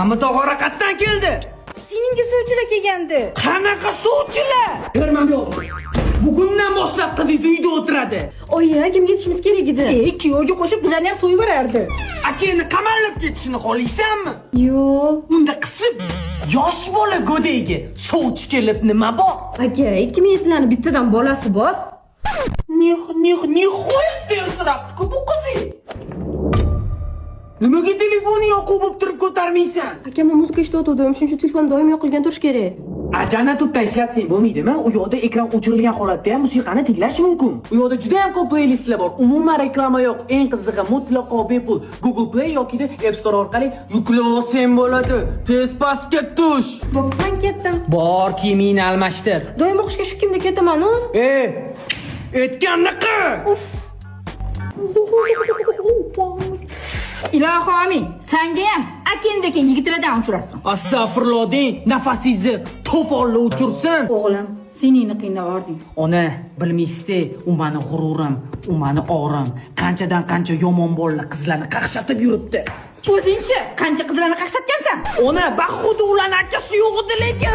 Amato'g'ora qayerdan keldi? Seninki suvchilar kelgandi. Qanaqa suvchilar? Ko'rmam yo'q. Bugundan boshlab qizingiz uyda o'tiradi. Oyi, kimga yetishimiz kerak edi? Kuyovga qo'shib bizlarni ham so'yib yuborardi. Akangni qamallab ketishini xohlaysanmi? Yo'q. Unda qisib yosh bola go'dayga sovchi kelib nima bor? Aka, 2700larni bittadan bolasi bor. Nihoyat bersirabdi-ku bu qizingiz. Nimaga telefonni yoqib bo'lib turib ko'tarmaysan? Aka, men muzika eshitayotgandim, shuning uchun telefon doim yoqilgan turish kerak. Ajana tutda ishlatsang bo'lmaydimi? U yoqda ekran o'chirilgan holatda ham musiqani tinglash mumkin. U yoqda juda ham ko'p playlistlar bor. Umuman reklama yo'q. Eng qizig'i mutlaqo bepul. Google Play yoki App Store orqali yuklab olsang bo'ladi. Tez pastga tush. Bo'pman, ketdim. Bor, kiyimingni almashtir. Doim o'qishga shu kimda ketaman-ku? Aytganni qil. Ilohi omin, senga ham akendagi yigitlardan uchrasin. Astag'firulloh deng, nafasingizni to'polli uchursin. O'g'lim, seningni qiynavording. Ona, bilmaysiz-da, u meni g'ururim, u meni orim. Qanchadan qancha yomon bolalar qizlarni qaqshatib yuribdi. O'zingchi qancha qizlarni qaqshatgansan? Ona, baxudi ularning akasi yo'q edi lekin.